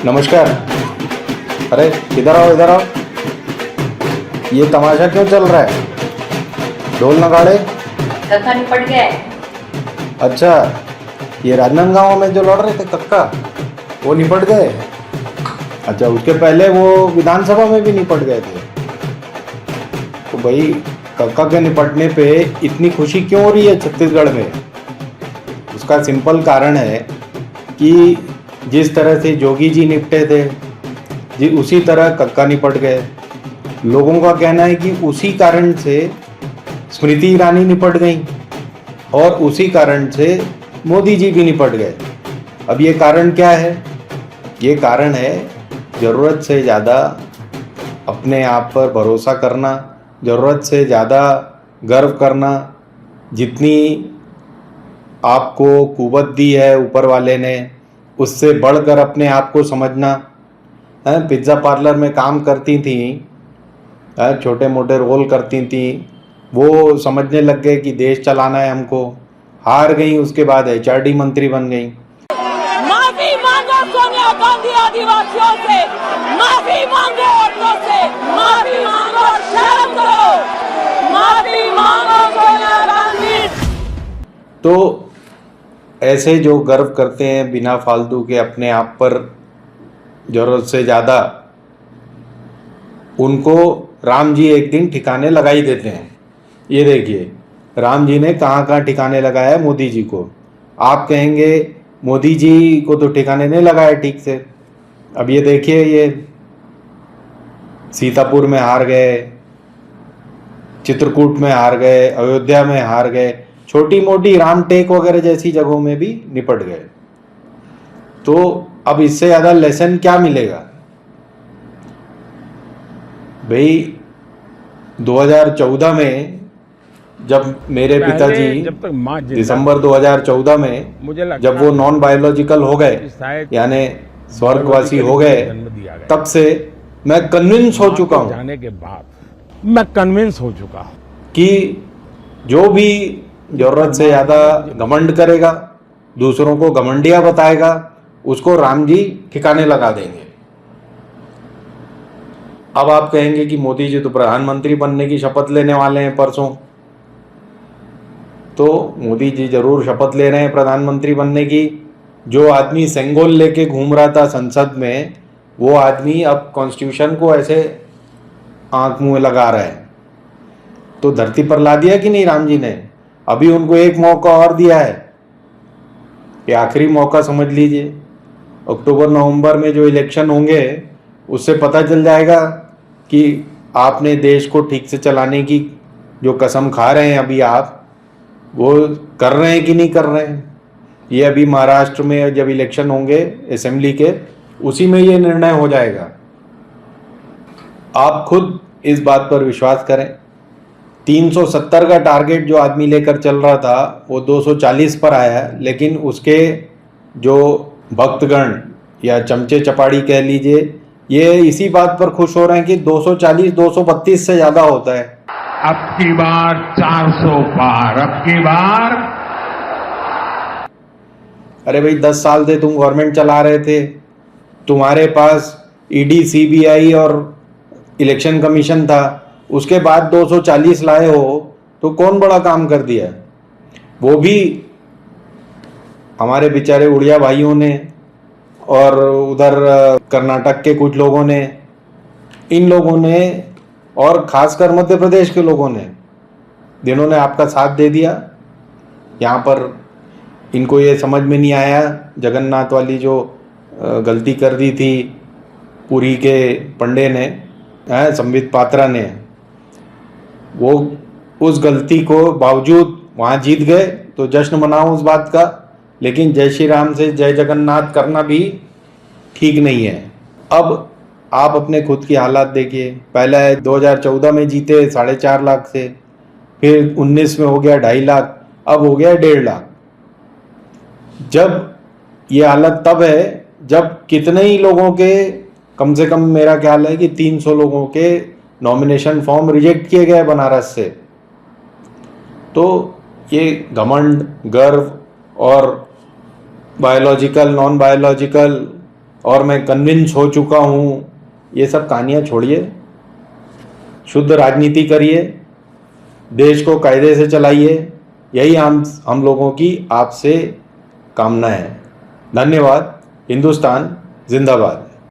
नमस्कार। अरे इधर आओ इधर आओ। ये तमाशा क्यों चल रहा है? ढोल नगाड़े। कक्का निपट गया है। अच्छा, ये राजनांदगांव में जो लड़ रहे थे कक्का, वो निपट गए? अच्छा, उसके पहले वो विधानसभा में भी निपट गए थे। तो भाई, कक्का के निपटने पे इतनी खुशी क्यों हो रही है छत्तीसगढ़ में? उसका सिंपल कारण है कि जिस तरह से जोगी जी निपटे थे जी, उसी तरह कक्का निपट गए। लोगों का कहना है कि उसी कारण से स्मृति ईरानी निपट गई और उसी कारण से मोदी जी भी निपट गए। अब ये कारण क्या है? ये कारण है ज़रूरत से ज़्यादा अपने आप पर भरोसा करना, ज़रूरत से ज़्यादा गर्व करना। जितनी आपको कुवत दी है ऊपर वाले ने, उससे बढ़कर अपने आप को समझना। पिज़्ज़ा पार्लर में काम करती थी, छोटे मोटे रोल करती थी, वो समझने लग गए कि देश चलाना है हमको, हार गई। उसके बाद एचआरडी मंत्री बन गई। माफी मांगो सोनिया गांधी आदिवासियों से, माफी मांगो औरतों से, माफी मांगो, शर्म करो, माफी मांगो सोनिया गांधी। तो ऐसे जो गर्व करते हैं बिना फालतू के अपने आप पर ज़रूरत से ज़्यादा, उनको राम जी एक दिन ठिकाने लगा ही देते हैं। ये देखिए, राम जी ने कहाँ कहाँ ठिकाने लगाया है मोदी जी को। आप कहेंगे मोदी जी को तो ठिकाने नहीं लगाया ठीक से। अब ये देखिए, ये सीतापुर में हार गए, चित्रकूट में हार गए, अयोध्या में हार गए, छोटी मोटी रामटेक वगैरह जैसी जगहों में भी निपट गए। तो अब इससे ज़्यादा लेसन क्या मिलेगा भाई? 2014 में जब मेरे पिताजी दिसंबर 2014 में जब वो नॉन बायोलॉजिकल हो गए, यानी स्वर्गवासी हो गए, तब से मैं कन्विंस हो चुका हूँ, जाने के बाद मैं कन्विंस हो चुका हूँ कि जो भी जरूरत से ज़्यादा घमंड करेगा, दूसरों को घमंडिया बताएगा, उसको राम जी ठिकाने लगा देंगे। अब आप कहेंगे कि मोदी जी तो प्रधानमंत्री बनने की शपथ लेने वाले हैं परसों। तो मोदी जी जरूर शपथ ले रहे हैं प्रधानमंत्री बनने की। जो आदमी सेंगोल लेके घूम रहा था संसद में, वो आदमी अब कॉन्स्टिट्यूशन को ऐसे आंख मुंह लगा रहा है। तो धरती पर ला दिया कि नहीं राम जी ने? अभी उनको एक मौका और दिया है, ये आखिरी मौका समझ लीजिए। अक्टूबर नवंबर में जो इलेक्शन होंगे, उससे पता चल जाएगा कि आपने देश को ठीक से चलाने की जो कसम खा रहे हैं अभी आप, वो कर रहे हैं कि नहीं कर रहे हैं। ये अभी महाराष्ट्र में जब इलेक्शन होंगे असेंबली के, उसी में ये निर्णय हो जाएगा। आप खुद इस बात पर विश्वास करें। 370 का टारगेट जो आदमी लेकर चल रहा था, वो 240 पर आया है। लेकिन उसके जो भक्तगण या चमचे चपाड़ी कह लीजिए, ये इसी बात पर खुश हो रहे हैं कि 240 232 से ज़्यादा होता है। अब की बार 400 पार, अब की बार। अरे भाई, 10 साल से तुम गवर्नमेंट चला रहे थे, तुम्हारे पास ईडी, सीबीआई और इलेक्शन कमीशन था, उसके बाद 240 लाए हो, तो कौन बड़ा काम कर दिया? वो भी हमारे बेचारे उड़िया भाइयों ने और उधर कर्नाटक के कुछ लोगों ने, इन लोगों ने और खासकर मध्य प्रदेश के लोगों ने, जिन्होंने आपका साथ दे दिया। यहाँ पर इनको ये समझ में नहीं आया, जगन्नाथ वाली जो गलती कर दी थी पुरी के पंडे ने, संबित पात्रा ने, वो उस गलती को बावजूद वहाँ जीत गए, तो जश्न मनाओ उस बात का। लेकिन जय श्री राम से जय जगन्नाथ करना भी ठीक नहीं है। अब आप अपने खुद की हालात देखिए। पहले 2014 में जीते 4.5 लाख से, फिर 19 में हो गया 2.5 लाख, अब हो गया 1.5 लाख। जब ये हालत तब है जब कितने ही लोगों के, कम से कम मेरा ख्याल है कि 300 लोगों के नॉमिनेशन फॉर्म रिजेक्ट किए गए बनारस से। तो ये घमंड, गर्व और बायोलॉजिकल, नॉन बायोलॉजिकल और मैं कन्विंस हो चुका हूँ, ये सब कहानियाँ छोड़िए, शुद्ध राजनीति करिए, देश को कायदे से चलाइए। यही हम लोगों की आपसे कामना है। धन्यवाद। हिंदुस्तान जिंदाबाद।